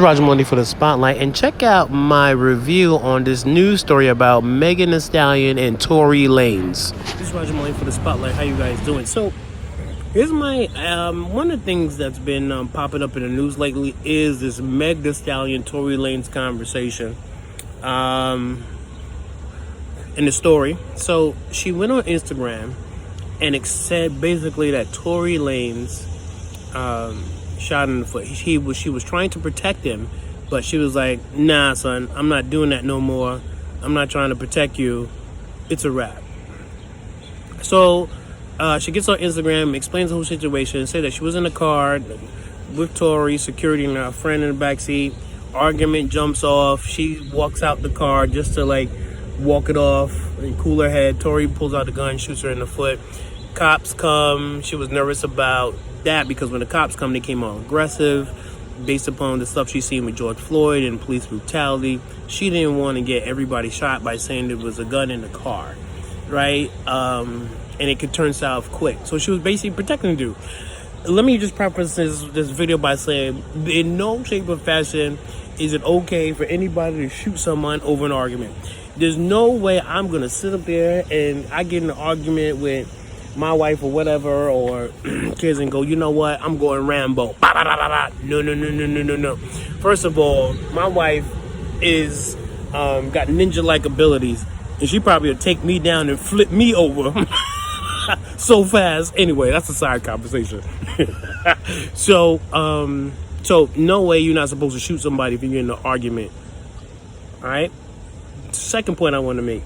Roger Maloney for the Spotlight, and check out my review on this news story about Megan Thee Stallion and Tory Lanez. This is Roger Maloney for the Spotlight. How you guys doing? So, here's my one of the things that's been popping up in the news lately is this Meg Thee Stallion Tory Lanez conversation. In the story, so she went on Instagram and it said basically that Tory Lanez shot in the foot. She was trying to protect him, but she was like, nah, son, I'm not doing that no more. I'm not trying to protect you. It's a wrap. So she gets on Instagram, explains the whole situation, say that she was in a car with Tory, security, and a friend in the backseat. Argument jumps off. She walks out the car just to walk it off and cool her head. Tory pulls out the gun, shoots her in the foot. Cops come. She was nervous about that because when the cops come, they came all aggressive based upon the stuff she's seen with George Floyd and police brutality. She didn't want to get everybody shot by saying there was a gun in the car, right? And it could turn south quick. So she was basically protecting the dude. Let me just preface this video by saying, in no shape or fashion is it okay for anybody to shoot someone over an argument. There's no way I'm going to sit up there and I get in an argument with my wife or whatever, or kids, and go, you know what, I'm going Rambo. Bah, bah, bah, bah, bah. No. First of all, my wife is got ninja-like abilities, and she probably would take me down and flip me over so fast. Anyway, that's a side conversation. So no way you're not supposed to shoot somebody if you're in an argument. All right. Second point I want to make.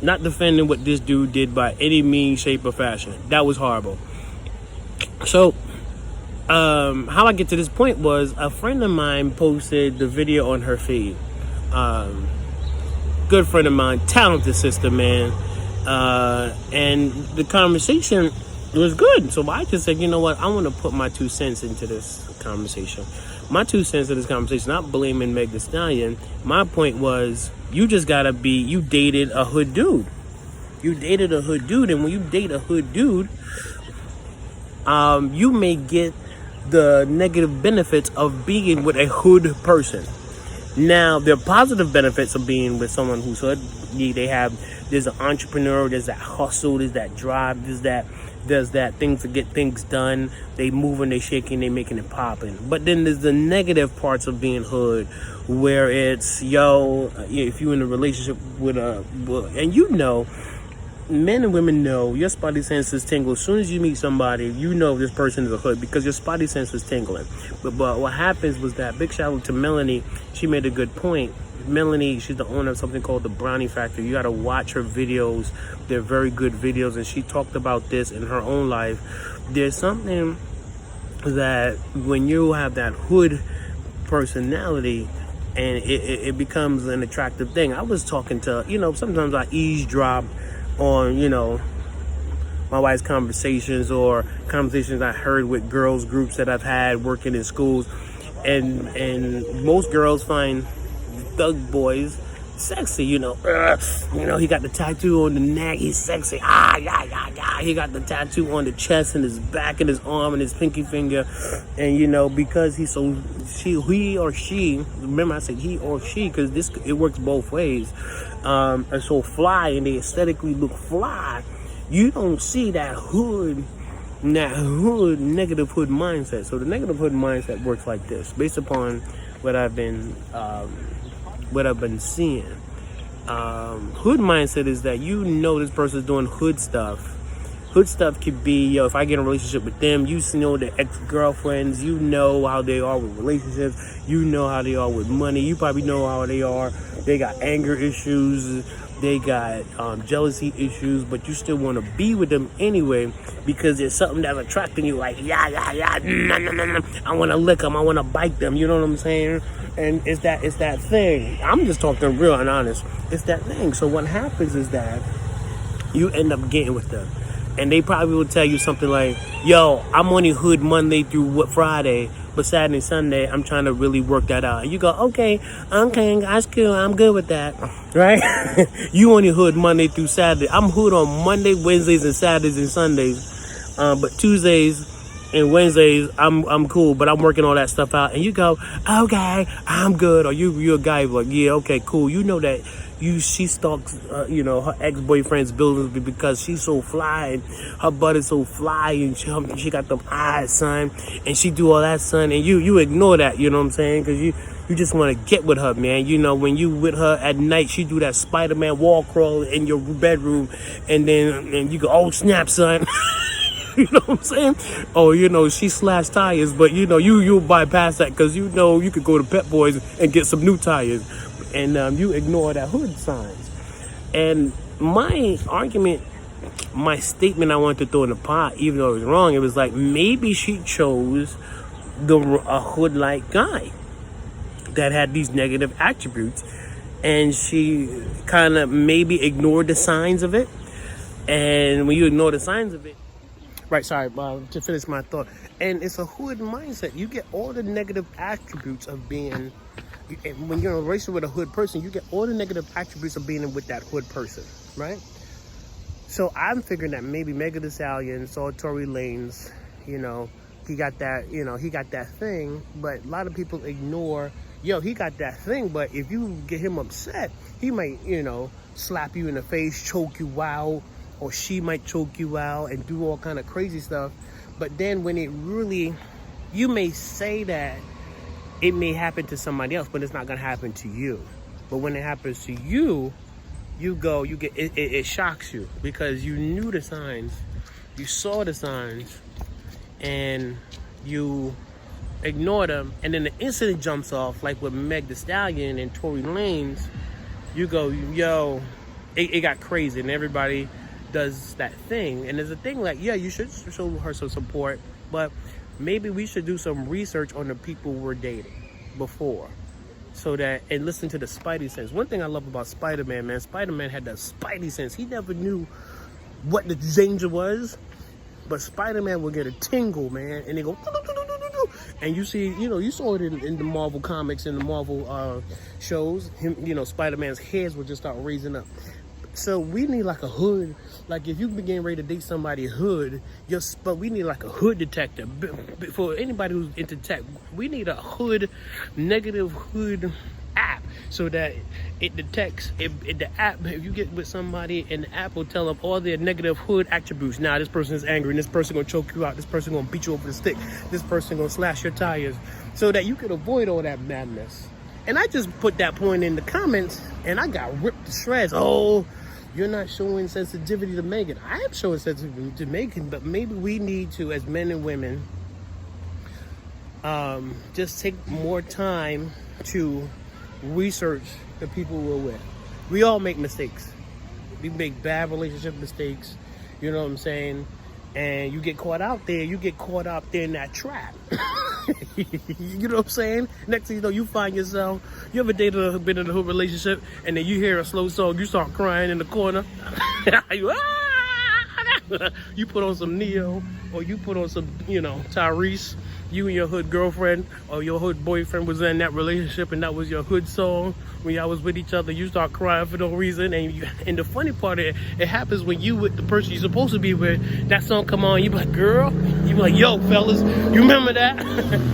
Not defending what this dude did by any means, shape, or fashion. That was horrible. So, how I get to this point was a friend of mine posted the video on her feed. Good friend of mine, talented sister, man. And the conversation was good. So I just said, you know what? I want to put my 2 cents into this conversation. My 2 cents in this conversation, not blaming Meg Thee Stallion. My point was, you just gotta you dated a hood dude. You dated a hood dude, and when you date a hood dude, you may get the negative benefits of being with a hood person. Now, there are positive benefits of being with someone who's hood. There's an entrepreneur, there's that hustle, there's that drive, there's that thing to get things done. They moving, they shaking, they making it popping. But then there's the negative parts of being hood, where it's, if you're in a relationship with and men and women know, your spidey senses tingle. As soon as you meet somebody, you know this person is a hood because your spidey sense is tingling. But what happens was that, big shout out to Melanie, she made a good point. Melanie, she's the owner of something called the Brownie Factory. You got to watch her videos. They're very good videos, and she talked about this in her own life. There's something that when you have that hood personality, and it becomes an attractive thing. I was talking to, sometimes I eavesdrop on, my wife's conversations or conversations I heard with girls groups that I've had working in schools. And most girls find thug boys sexy, he got the tattoo on the neck, he's sexy, he got the tattoo on the chest and his back and his arm and his pinky finger, and because he or she, remember I said he or she, because it works both ways, are so fly and they aesthetically look fly. You don't see that negative hood mindset. So the negative hood mindset works like this, based upon what I've been seeing. Hood mindset is that this person's doing hood stuff. Hood stuff could be, if I get in a relationship with them, their ex-girlfriends, how they are with relationships, how they are with money, you probably know how they are. They got anger issues, they got jealousy issues, but you still want to be with them anyway because there's something that's attracting you, like, I want to lick them, I want to bite them, you know what I'm saying? And it's that thing. I'm just talking real and honest. It's that thing. So what happens is that you end up getting with them. And they probably will tell you something like, I'm only hood Monday through Friday, but Saturday and Sunday, I'm trying to really work that out. And you go, okay, that's cool, I'm good with that, right? You only hood Monday through Saturday. I'm hood on Monday, Wednesdays, and Saturdays and Sundays. But Tuesdays And Wednesdays, I'm cool, but I'm working all that stuff out. And you go, okay, I'm good. Or you're a guy like, yeah, okay, cool. You know that she stalks, her ex-boyfriend's buildings because she's so fly and her butt is so fly and she got them eyes, son. And she do all that, son. And you ignore that, you know what I'm saying? Because you just want to get with her, man. You know, when you with her at night, she do that Spider-Man wall crawl in your bedroom. And then you go, oh, snap, son. You know what I'm saying? Oh, she slashed tires, but you bypass that because you could go to Pep Boys and get some new tires, and you ignore that hood signs. And my argument, my statement I wanted to throw in the pot, even though it was wrong, it was like maybe she chose a hood-like guy that had these negative attributes, and she kind of maybe ignored the signs of it. And when you ignore the signs of it, right, sorry, to finish my thought. And it's a hood mindset. You get all the negative attributes of being, when you're in a relationship with a hood person, you get all the negative attributes of being with that hood person, right? So I'm figuring that maybe Megan Thee Stallion saw Tory Lanez, he got that thing, but a lot of people ignore, he got that thing, but if you get him upset, he might, slap you in the face, choke you out, or she might choke you out and do all kind of crazy stuff. But then when it really, you may say that it may happen to somebody else, but it's not going to happen to you. But when it happens to you, it shocks you because you knew the signs, you saw the signs, and you ignore them. And then the incident jumps off, like with Meg Thee Stallion and Tory Lanez. You go, it got crazy, and everybody does that thing. And there's a thing like, you should show her some support, but maybe we should do some research on the people we're dating before, so that, and listen to the spidey sense. One thing I love about Spider-Man, man, Spider-Man had that spidey sense. He never knew what the danger was, but Spider-Man would get a tingle, man, and they go, and you see, you saw it in the Marvel comics and the Marvel shows. Spider-Man's hairs would just start raising up. So we need like a hood, like if you begin ready to date somebody hood, but we need like a hood detector. For anybody who's into tech, we need a negative hood app, so that it detects, the app, if you get with somebody and the app will tell them all their negative hood attributes. Now this person is angry, and this person gonna choke you out, this person gonna beat you over the stick, this person gonna slash your tires, so that you can avoid all that madness. And I just put that point in the comments, and I got ripped to shreds. Oh, you're not showing sensitivity to Megan. I am showing sensitivity to Megan, but maybe we need to, as men and women, just take more time to research the people we're with. We all make mistakes. We make bad relationship mistakes. You know what I'm saying? And you get caught out there. You get caught out there in that trap. You know what I'm saying? Next thing you know, you find yourself, you ever been in a hood relationship, and then you hear a slow song, you start crying in the corner. You put on some Neo, or you put on some, Tyrese. You and your hood girlfriend or your hood boyfriend was in that relationship, and that was your hood song. When y'all was with each other, you start crying for no reason. And the funny part, it happens when you with the person you're supposed to be with. That song come on, you be like, girl. You be like, yo, fellas, you remember that?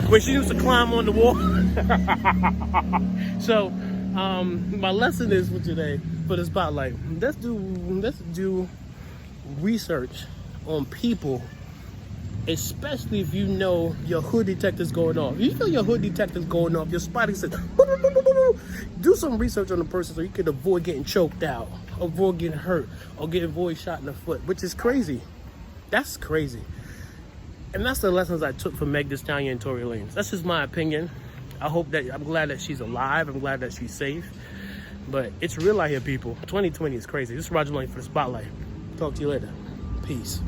When she used to climb on the wall. So, my lesson is for today, for the spotlight, let's do research on people, especially if you know your hood detector's going off. If you feel your hood detector's going off, your spotty says, do some research on the person so you can avoid getting choked out, avoid getting hurt, or avoid shot in the foot, which is crazy. That's crazy. And that's the lessons I took from Meg Thee Stallion and Tory Lanez. That's just my opinion. I'm glad that she's alive. I'm glad that she's safe. But it's real out here, people. 2020 is crazy. This is Roger Maloney for the Spotlight. Talk to you later. Peace.